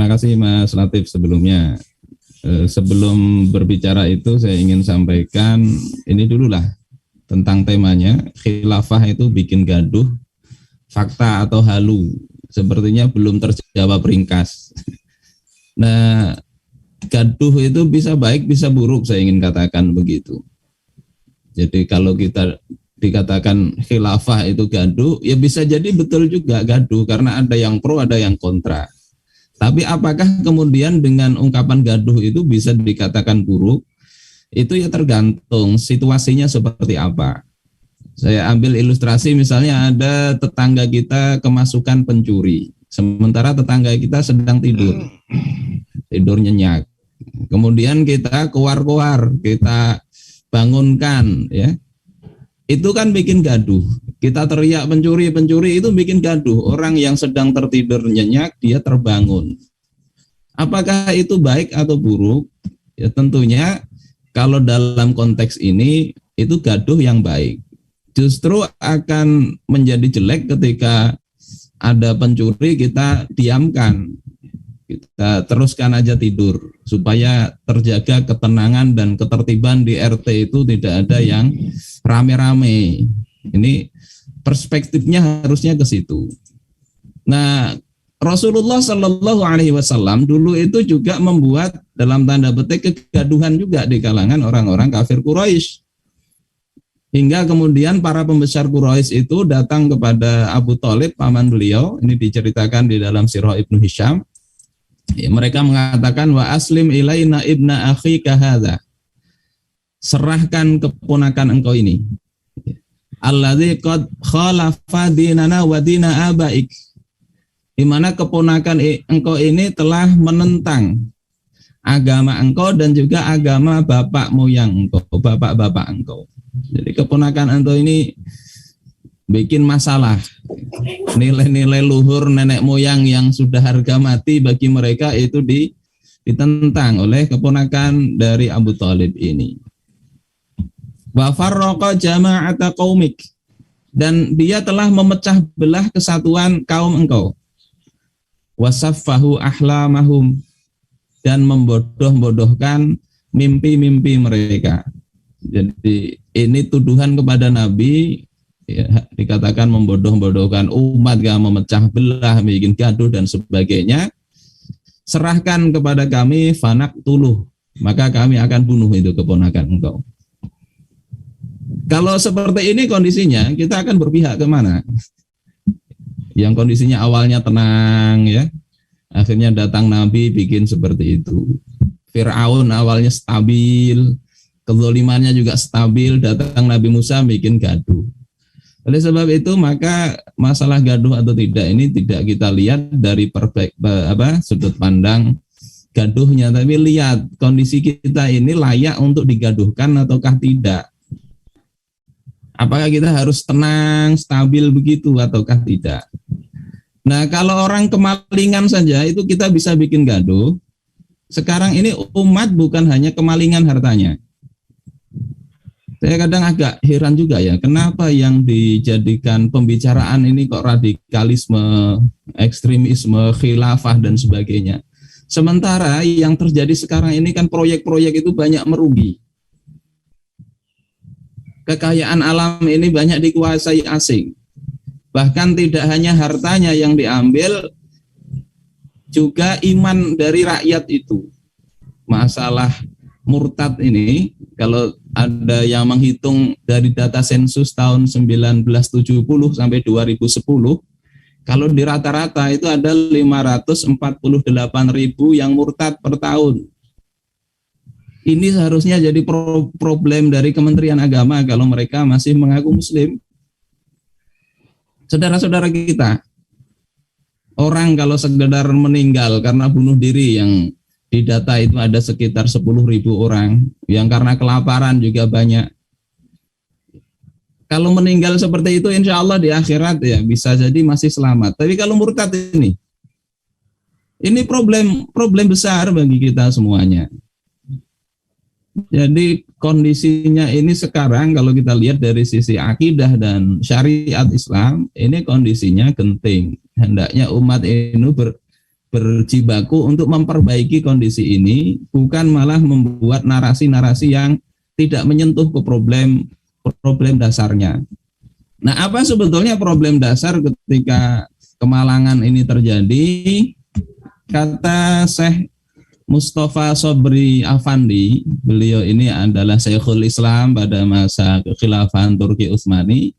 terima kasih Mas Latif sebelumnya. Sebelum berbicara itu saya ingin sampaikan ini dulu lah tentang temanya. Khilafah itu bikin gaduh, fakta atau halu. Sepertinya belum terjawab ringkas. Nah, gaduh itu bisa baik bisa buruk, saya ingin katakan begitu. Jadi kalau kita dikatakan khilafah itu gaduh, ya bisa jadi betul juga gaduh karena ada yang pro ada yang kontra. Tapi apakah kemudian dengan ungkapan gaduh itu bisa dikatakan buruk? Itu ya tergantung situasinya seperti apa. Saya ambil ilustrasi misalnya ada tetangga kita kemasukan pencuri, sementara tetangga kita sedang tidur nyenyak. Kemudian kita keluar, kita bangunkan, ya. Itu kan bikin gaduh. Kita teriak pencuri itu bikin gaduh. Orang yang sedang tertidur nyenyak dia terbangun. Apakah itu baik atau buruk? Ya tentunya kalau dalam konteks ini itu gaduh yang baik. Justru akan menjadi jelek ketika ada pencuri kita diamkan. Kita teruskan aja tidur supaya terjaga ketenangan dan ketertiban di RT itu tidak ada yang rame-rame. Ini perspektifnya harusnya ke situ. Nah, Rasulullah Shallallahu Alaihi Wasallam dulu itu juga membuat dalam tanda petik kegaduhan juga di kalangan orang-orang kafir Quraisy. Hingga kemudian para pembesar Quraisy itu datang kepada Abu Thalib, paman beliau. Ini diceritakan di dalam Sirah Ibnu Hisham. Ya, mereka mengatakan wa aslim ilaina ibna akhika hadza. Serahkan keponakan engkau ini. Alladzi qad khalafa dinana wa dina abaik. Di mana keponakan engkau ini telah menentang agama engkau dan juga agama bapak moyang engkau, bapak-bapak engkau. Jadi keponakan engkau ini bikin masalah. Nilai-nilai luhur nenek moyang yang sudah harga mati bagi mereka itu ditentang oleh keponakan dari Abu Thalib ini. Wa farraqa jama'ata qaumik, dan dia telah memecah belah kesatuan kaum engkau. Wasaffahu ahlamahum, dan membodoh-bodohkan mimpi-mimpi mereka. Jadi ini tuduhan kepada Nabi, ya, dikatakan membodoh-bodohkan umat, gak memecah belah, bikin gaduh dan sebagainya. Serahkan kepada kami fanak tuluh, maka kami akan bunuh itu keponakan engkau. Kalau seperti ini kondisinya, kita akan berpihak kemana? Yang kondisinya awalnya tenang, ya, akhirnya datang Nabi bikin seperti itu. Fir'aun awalnya stabil, kezalimannya juga stabil, datang Nabi Musa bikin gaduh. Oleh sebab itu maka masalah gaduh atau tidak ini tidak kita lihat dari sudut pandang gaduhnya, tapi lihat kondisi kita ini layak untuk digaduhkan ataukah tidak. Apakah kita harus tenang, stabil begitu ataukah tidak? Nah, kalau orang kemalingan saja itu kita bisa bikin gaduh. Sekarang ini umat bukan hanya kemalingan hartanya. Saya kadang agak heran juga ya, kenapa yang dijadikan pembicaraan ini kok radikalisme, ekstremisme, khilafah dan sebagainya. Sementara yang terjadi sekarang ini kan proyek-proyek itu banyak merugi. Kekayaan alam ini banyak dikuasai asing. Bahkan tidak hanya hartanya yang diambil, juga iman dari rakyat itu. Masalah murtad ini, kalau ada yang menghitung dari data sensus tahun 1970 sampai 2010, kalau di rata-rata itu ada 548.000 yang murtad per tahun. Ini seharusnya jadi problem dari Kementerian Agama kalau mereka masih mengaku muslim. Saudara-saudara kita, orang kalau sekedar meninggal karena bunuh diri yang di data itu ada sekitar 10.000 orang, yang karena kelaparan juga banyak. Kalau meninggal seperti itu insya Allah di akhirat ya bisa jadi masih selamat. Tapi kalau murtad ini problem besar bagi kita semuanya. Jadi kondisinya ini sekarang kalau kita lihat dari sisi akidah dan syariat Islam, ini kondisinya genting. Hendaknya umat ini berjibaku untuk memperbaiki kondisi ini, bukan malah membuat narasi-narasi yang tidak menyentuh ke problem dasarnya. Nah, apa sebetulnya problem dasar ketika kemalangan ini terjadi? Kata Syekh Mustafa Sobri Afandi, beliau ini adalah Syekhul Islam pada masa kekhilafahan Turki Utsmani.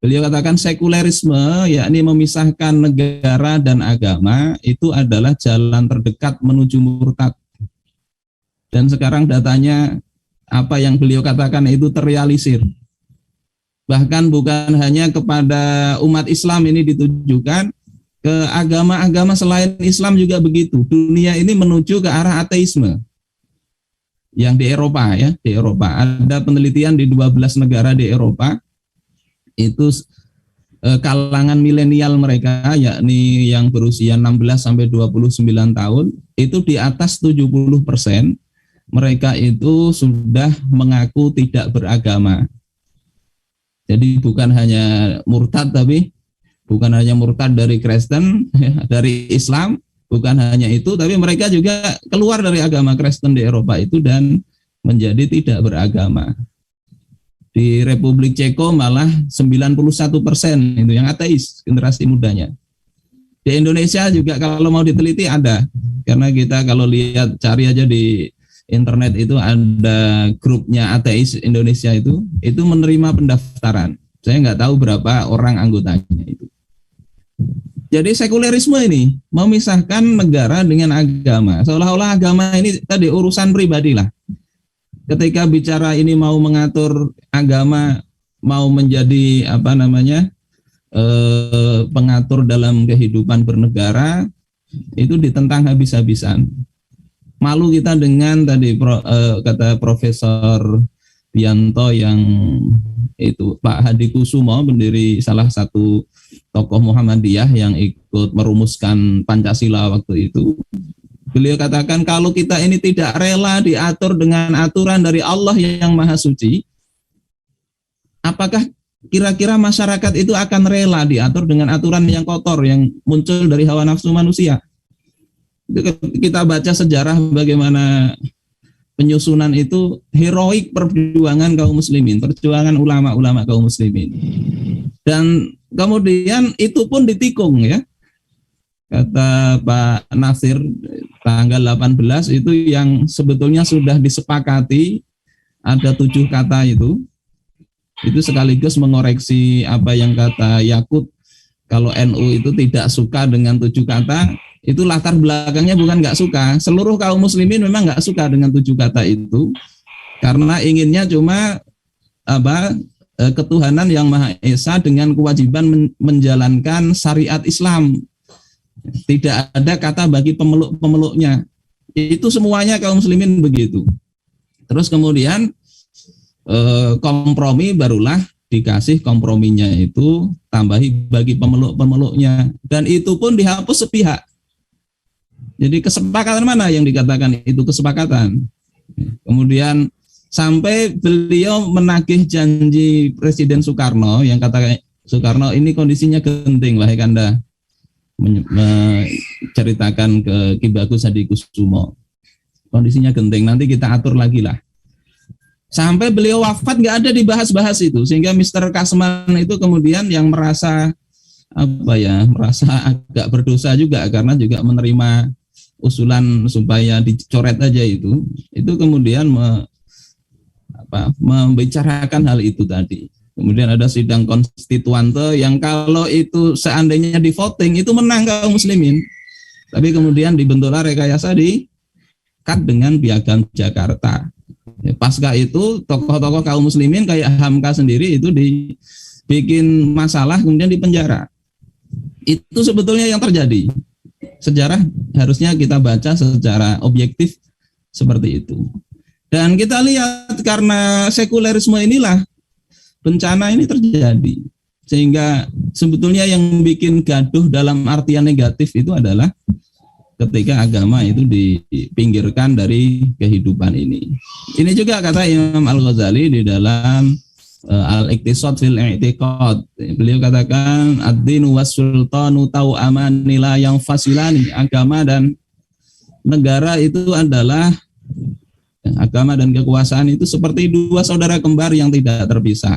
Beliau katakan sekulerisme, yakni memisahkan negara dan agama, itu adalah jalan terdekat menuju murtad. Dan sekarang datanya apa yang beliau katakan itu terrealisir. Bahkan bukan hanya kepada umat Islam ini ditujukan, ke agama-agama selain Islam juga begitu. Dunia ini menuju ke arah ateisme. Yang di Eropa ya, di Eropa ada penelitian di 12 negara di Eropa, itu kalangan milenial mereka, yakni yang berusia 16 sampai 29 tahun, itu di atas 70% mereka itu sudah mengaku tidak beragama. Jadi bukan hanya murtad, tapi bukan hanya murtad dari Kristen, dari Islam, bukan hanya itu, tapi mereka juga keluar dari agama Kristen di Eropa itu dan menjadi tidak beragama. Di Republik Ceko malah 91% itu yang ateis, generasi mudanya. Di Indonesia juga kalau mau diteliti ada, karena kita kalau lihat cari aja di internet itu ada grupnya ateis Indonesia itu menerima pendaftaran. Saya nggak tahu berapa orang anggotanya itu. Jadi sekulerisme ini memisahkan negara dengan agama, seolah-olah agama ini tadi urusan pribadi lah. Ketika bicara ini mau mengatur agama, mau menjadi pengatur dalam kehidupan bernegara, itu ditentang habis-habisan. Malu kita dengan tadi kata Profesor Bianto yang itu Pak Hadi Kusumo, pendiri salah satu tokoh Muhammadiyah yang ikut merumuskan Pancasila waktu itu. Beliau katakan kalau kita ini tidak rela diatur dengan aturan dari Allah yang Maha Suci, apakah kira-kira masyarakat itu akan rela diatur dengan aturan yang kotor yang muncul dari hawa nafsu manusia? Kita baca sejarah bagaimana penyusunan itu heroik perjuangan kaum muslimin, perjuangan ulama-ulama kaum muslimin. Dan kemudian itu pun ditikung ya. Kata Pak Nasir tanggal 18 itu yang sebetulnya sudah disepakati ada 7 kata itu sekaligus mengoreksi apa yang kata Yakut kalau NU itu tidak suka dengan 7 kata, itu latar belakangnya bukan nggak suka, seluruh kaum muslimin memang nggak suka dengan 7 kata itu karena inginnya cuma ketuhanan yang Maha Esa dengan kewajiban menjalankan syariat Islam. Tidak ada kata bagi pemeluk-pemeluknya. Itu semuanya kaum muslimin begitu. Terus kemudian kompromi barulah dikasih komprominya itu tambahi bagi pemeluk-pemeluknya. Dan itu pun dihapus sepihak. Jadi kesepakatan mana yang dikatakan itu kesepakatan? Kemudian sampai beliau menagih janji Presiden Soekarno yang kata Soekarno ini kondisinya genting lah Kanda. Menceritakan ke Ki Bagus Hadi Kusumo kondisinya genting, nanti kita atur lagi lah. Sampai beliau wafat nggak ada dibahas-bahas itu, sehingga Mr. Kasman itu kemudian yang merasa agak berdosa juga karena juga menerima usulan supaya dicoret aja itu kemudian membicarakan hal itu tadi. Kemudian ada sidang konstituante yang kalau itu seandainya di voting itu menang kaum muslimin. Tapi kemudian dibentuklah rekayasa di cut dengan Piagam Jakarta. Pasca itu tokoh-tokoh kaum muslimin kayak Hamka sendiri itu dibikin masalah kemudian dipenjara. Itu sebetulnya yang terjadi. Sejarah harusnya kita baca secara objektif seperti itu. Dan kita lihat karena sekulerisme inilah bencana ini terjadi, sehingga sebetulnya yang bikin gaduh dalam artian negatif itu adalah ketika agama itu dipinggirkan dari kehidupan ini. Ini juga kata Imam Al-Ghazali di dalam al-iqtisad fil i'tiqad. Beliau katakan ad-dinu was-sultanu tau'amani la yang fasilani. Agama dan negara itu adalah agama dan kekuasaan itu seperti dua saudara kembar yang tidak terpisah.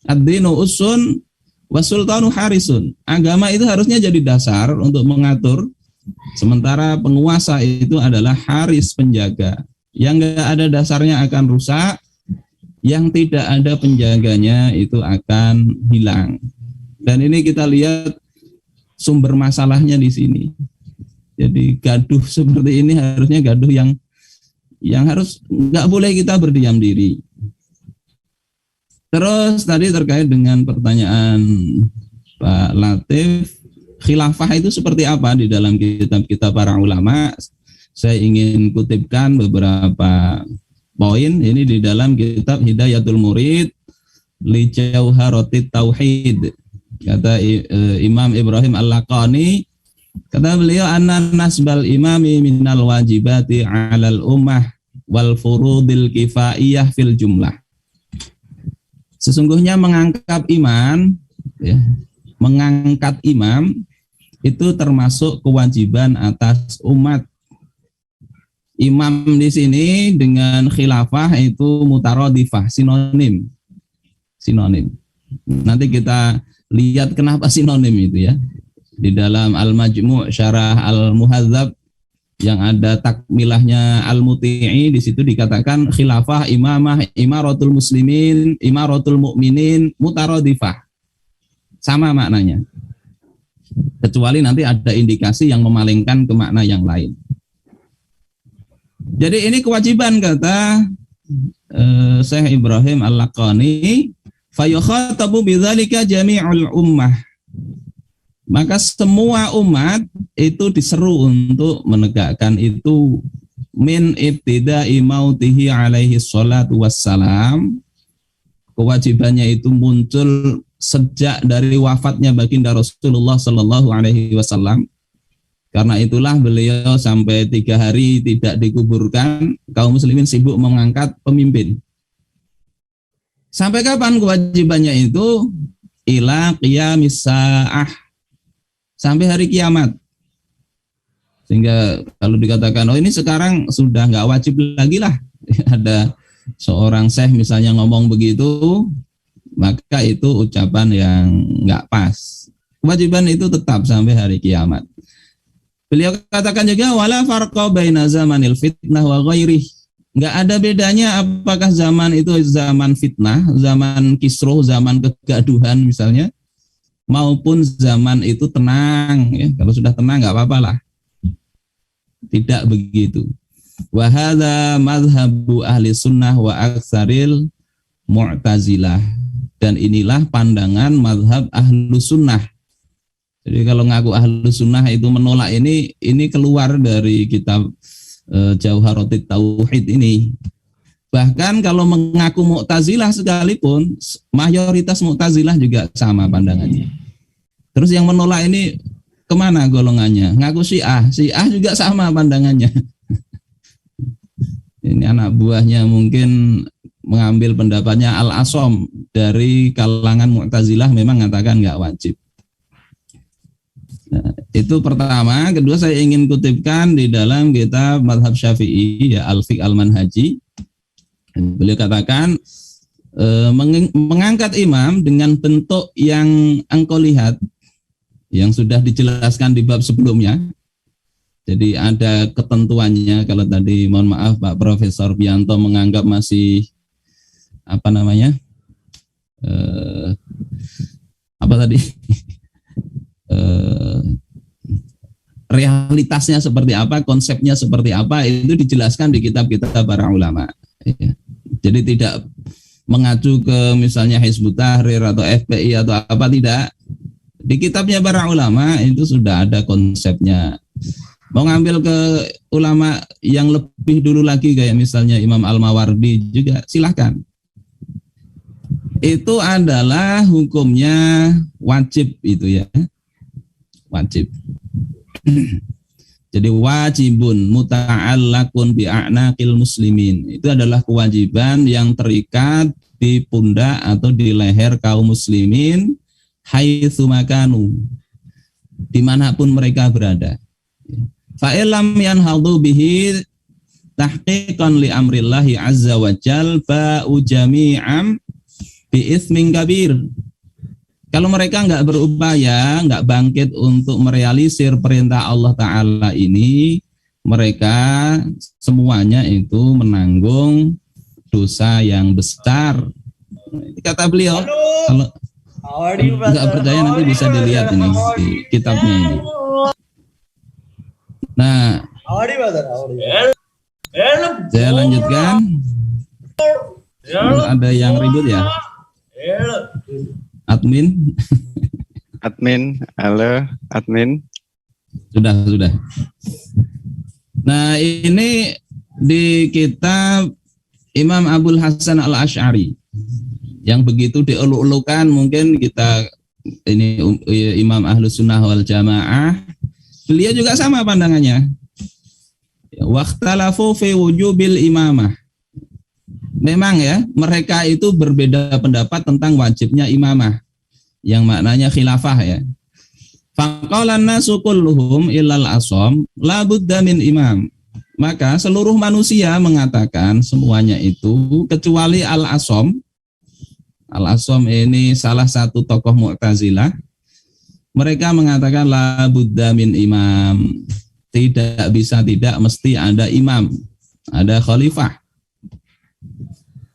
Ad-dinu usun was-sultanu harisun. Agama itu harusnya jadi dasar untuk mengatur, sementara penguasa itu adalah haris, penjaga. Yang enggak ada dasarnya akan rusak, yang tidak ada penjaganya itu akan hilang. Dan ini kita lihat sumber masalahnya di sini. Jadi gaduh seperti ini harusnya gaduh yang harus nggak boleh kita berdiam diri. Terus tadi terkait dengan pertanyaan Pak Latif, khilafah itu seperti apa di dalam kitab-kitab para ulama? Saya ingin kutipkan beberapa poin ini di dalam kitab Hidayatul Murid li Jauharatit Tauhid. Kata Imam Ibrahim Al-Laqani, kata beliau, anna nasbal imami minal wajibati 'alal ummah wal furudil kifaiyah fil jumlah. Sesungguhnya mengangkat imam, ya, mengangkat imam itu termasuk kewajiban atas umat. Imam di sini dengan khilafah itu mutaradifah, sinonim. Nanti kita lihat kenapa sinonim itu ya. Di dalam Al-Majmu' Syarah Al-Muhadzab yang ada takmilahnya Al-Muti'i, di situ dikatakan khilafah, imamah, imaratul muslimin, imaratul mu'minin, mutaradifah. Sama maknanya. Kecuali nanti ada indikasi yang memalingkan ke makna yang lain. Jadi ini kewajiban, kata Syekh Ibrahim Al-Laqani, fayukhatabu bidzalika jami'ul ummah. Maka semua umat itu diseru untuk menegakkan itu min ibtida'i mautihi alaihi salatu wassalam. Kewajibannya itu muncul sejak dari wafatnya baginda Rasulullah sallallahu alaihi wasallam. Karena itulah beliau sampai 3 hari tidak dikuburkan, kaum muslimin sibuk mengangkat pemimpin. Sampai kapan kewajibannya itu? Ila qiyamis sa'ah, sampai hari kiamat. Sehingga kalau dikatakan, oh ini sekarang sudah nggak wajib lagi lah, ada seorang syekh misalnya ngomong begitu, maka itu ucapan yang nggak pas. Kewajiban itu tetap sampai hari kiamat. Beliau katakan juga, wala farqa baina zamanil fitnah wa ghairih. Nggak ada bedanya apakah zaman itu zaman fitnah, zaman kisruh, zaman kegaduhan misalnya, maupun zaman itu tenang. Ya, kalau sudah tenang nggak apa-apa lah. Tidak begitu. Wa hadza mazhabu ahli sunnah wa aktsaril mu'tazilah. Dan inilah pandangan mazhab ahlu sunnah. Jadi kalau ngaku ahlu sunnah itu menolak ini keluar dari kitab Jauharatit Tauhid ini. Bahkan kalau mengaku Mu'tazilah sekalipun, mayoritas Mu'tazilah juga sama pandangannya. Terus yang menolak ini kemana golongannya? Ngaku Syiah juga sama pandangannya. Ini anak buahnya mungkin mengambil pendapatnya Al-Asom dari kalangan Mu'tazilah, memang mengatakan nggak wajib. Nah, itu pertama. Kedua, saya ingin kutipkan di dalam kitab Mazhab Syafi'i, ya, Al-Fiqh Al-Manhaji. Beliau katakan mengangkat imam dengan bentuk yang engkau lihat, yang sudah dijelaskan di bab sebelumnya. Jadi ada ketentuannya. Kalau tadi mohon maaf Pak Profesor Bianto menganggap masih realitasnya seperti apa, konsepnya seperti apa, itu dijelaskan di kitab-kitab para ulama. Jadi tidak mengacu ke misalnya Hizbut Tahrir atau FPI atau apa, tidak. Di kitabnya para ulama itu sudah ada konsepnya. Mau ngambil ke ulama yang lebih dulu lagi kayak misalnya Imam Al-Mawardi juga silahkan. Itu adalah hukumnya wajib itu ya. Wajib. Jadi wajibun muta'allaqun bi'a'naqil muslimin. Itu adalah kewajiban yang terikat di pundak atau di leher kaum muslimin haitsu makanu, dimanapun mereka berada. Fa illam yanhadu bihi tahqiqan li amrillahi azza wa jal ba'u jami'am bi ismin kabir. Kalau mereka nggak berupaya, nggak bangkit untuk merealisir perintah Allah Ta'ala ini, mereka semuanya itu menanggung dosa yang besar. Kata beliau, kalau nggak percaya nanti bisa dilihat ini di kitabnya ini. Nah, saya lanjutkan. Ada yang ribut ya? Admin? Halo, admin. Sudah. Nah, ini di kitab Imam Abul Hasan Al-Asy'ari yang begitu dieluk-elukan, mungkin kita ini Imam Ahlus Sunnah wal Jamaah, beliau juga sama pandangannya. Waqtalafu fi wujubil imamah. Memang ya, mereka itu berbeda pendapat tentang wajibnya imamah, yang maknanya khilafah ya. Faqalan nasu kulluhum illal asham la budda min imam. Maka seluruh manusia mengatakan semuanya itu kecuali al-asham. Al-asham ini salah satu tokoh Mu'tazilah. Mereka mengatakan la budda min imam. Tidak bisa, tidak mesti ada imam, ada khalifah.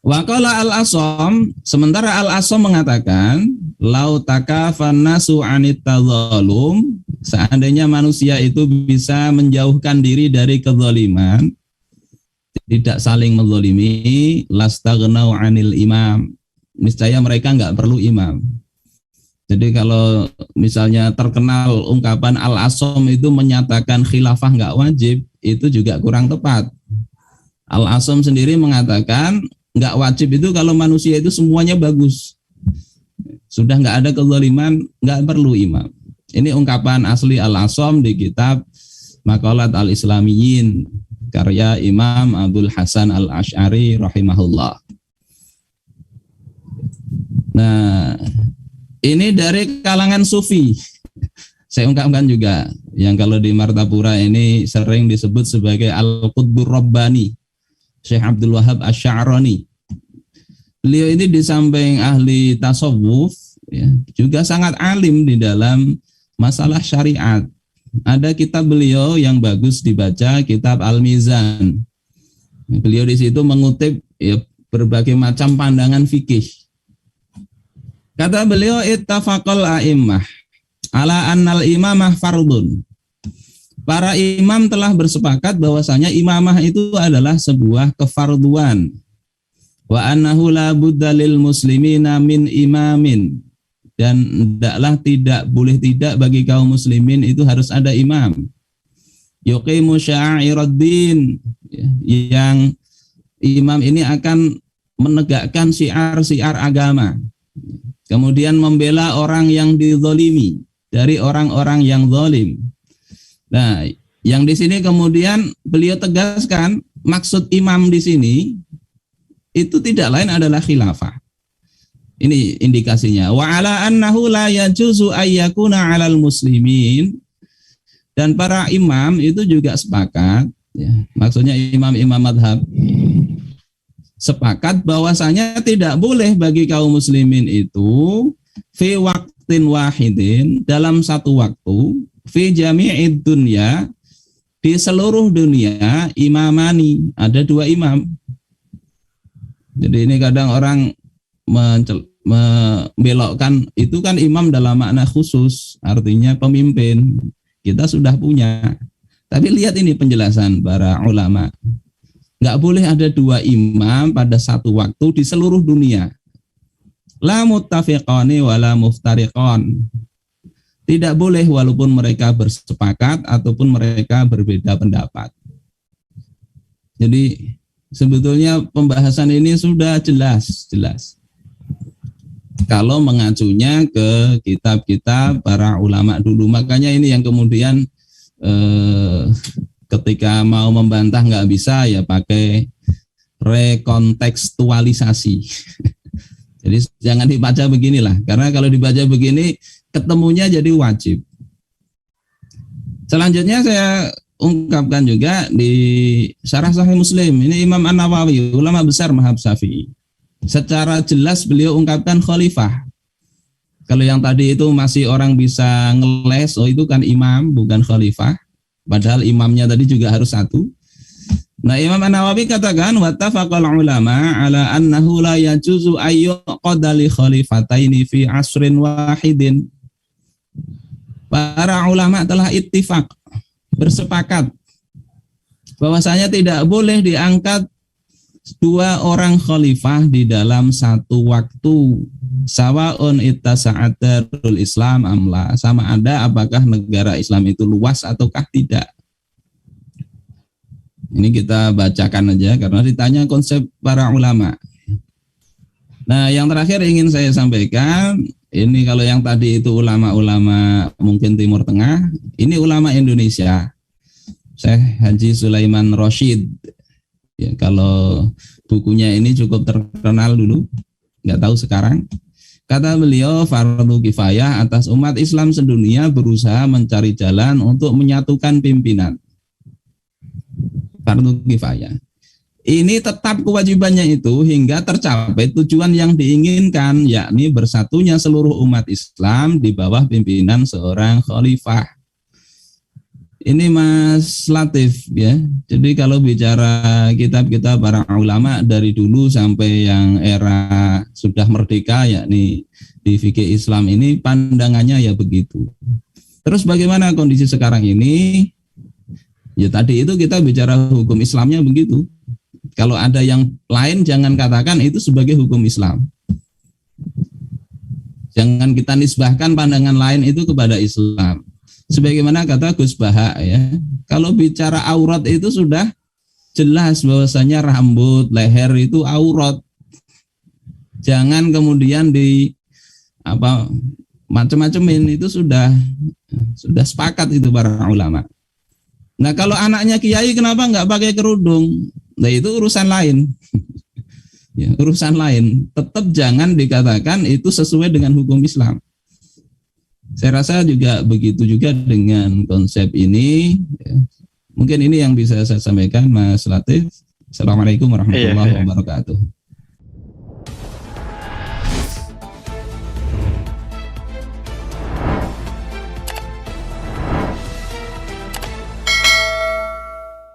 Waqala al-asham, sementara al-asham mengatakan lau takafan nasu anit tadzalum, seandainya manusia itu bisa menjauhkan diri dari kezaliman, tidak saling menzalimi, lastaghnau anil imam, niscaya mereka enggak perlu imam. Jadi kalau misalnya terkenal ungkapan al-asham itu menyatakan khilafah enggak wajib, itu juga kurang tepat. Al-asham sendiri mengatakan enggak wajib itu kalau manusia itu semuanya bagus. Sudah enggak ada kezaliman, enggak perlu imam. Ini ungkapan asli al-asham di kitab Maqalat al-Islamiyyin karya Imam Abul Hasan Al-Asy'ari rahimahullah. Nah, ini dari kalangan sufi. Saya ungkapkan juga yang kalau di Martapura ini sering disebut sebagai Al-Qutbur Rabbani, Syekh Abdul Wahab Asy-Sya'rani. Beliau ini di samping ahli tasawuf ya, juga sangat alim di dalam masalah syariat. Ada kitab beliau yang bagus dibaca, kitab Al-Mizan. Beliau di situ mengutip ya, berbagai macam pandangan fikih. Kata beliau, ittafaqal a'immah ala annal imamah fardun. Para imam telah bersepakat bahwasanya imamah itu adalah sebuah kefarduan. Wa annahu la budda lil muslimina min imamin. Dan tidak boleh tidak bagi kaum muslimin itu harus ada imam. Yuqimu sya'iraddin, yang imam ini akan menegakkan syiar-syiar agama. Kemudian membela orang yang dizalimi dari orang-orang yang zalim. Nah, yang di sini kemudian beliau tegaskan maksud imam di sini itu tidak lain adalah khilafah. Ini indikasinya. Wa ala annahu la yajuzu ayyakuna 'alal muslimin, dan para imam itu juga sepakat ya, maksudnya imam-imam madhab sepakat bahwasanya tidak boleh bagi kaum muslimin itu fi waqtin wahidin, dalam satu waktu, fi jami'id dunya, di seluruh dunia, imamani, ada dua imam. Jadi ini kadang orang membelokkan, itu kan imam dalam makna khusus, artinya pemimpin. Kita sudah punya. Tapi lihat ini penjelasan para ulama. Nggak boleh ada dua imam pada satu waktu di seluruh dunia. La muttafiqani wa la muftariqan. Tidak boleh walaupun mereka bersepakat ataupun mereka berbeda pendapat. Jadi sebetulnya pembahasan ini sudah jelas. Kalau mengacunya ke kitab-kitab para ulama dulu. Makanya ini yang kemudian ketika mau membantah nggak bisa ya pakai rekontekstualisasi. Jadi jangan dibaca beginilah, karena kalau dibaca begini ketemunya jadi wajib. Selanjutnya saya ungkapkan juga di Syarah Sahih Muslim. Ini Imam An-Nawawi, ulama besar mazhab Syafi'i. Secara jelas beliau ungkapkan khalifah. Kalau yang tadi itu masih orang bisa ngeles, oh itu kan imam bukan khalifah. Padahal imamnya tadi juga harus satu. Nah, Imam An-Nawawi katakan wattafaqal ulama ala annahu la yajuzu ayyuqada li khalifataini fi asrin wahidin. Para ulama telah ittifaq, bersepakat bahwasanya tidak boleh diangkat dua orang khalifah di dalam satu waktu. Sawaun ittasa'adarul Islam amla, sama ada apakah negara Islam itu luas ataukah tidak. Ini kita bacakan aja karena ditanya konsep para ulama. Nah, yang terakhir ingin saya sampaikan, ini kalau yang tadi itu ulama-ulama mungkin Timur Tengah, ini ulama Indonesia. Syekh Haji Sulaiman Rosyid. Ya, kalau bukunya ini cukup terkenal dulu, nggak tahu sekarang. Kata beliau, fardu kifayah atas umat Islam sedunia berusaha mencari jalan untuk menyatukan pimpinan. Fardu kifayah. Ini tetap kewajibannya itu hingga tercapai tujuan yang diinginkan, yakni bersatunya seluruh umat Islam di bawah pimpinan seorang khalifah. Ini Mas Latif ya. Jadi kalau bicara kitab-kitab para ulama dari dulu sampai yang era sudah merdeka, yakni di fikih Islam ini pandangannya ya begitu. Terus bagaimana kondisi sekarang ini? Ya tadi itu kita bicara hukum Islamnya begitu. Kalau ada yang lain jangan katakan itu sebagai hukum Islam. Jangan kita nisbahkan pandangan lain itu kepada Islam. Sebagaimana kata Gus Baha ya, kalau bicara aurat itu sudah jelas bahwasanya rambut, leher itu aurat. Jangan kemudian di macam-macamin, itu sudah sepakat itu para ulama. Nah kalau anaknya kiai kenapa nggak pakai kerudung? Nah itu urusan lain. Ya, urusan lain. Tetap jangan dikatakan itu sesuai dengan hukum Islam. Saya rasa juga begitu juga dengan konsep ini. Ya. Mungkin ini yang bisa saya sampaikan, Mas Latif. Assalamualaikum warahmatullahi wabarakatuh.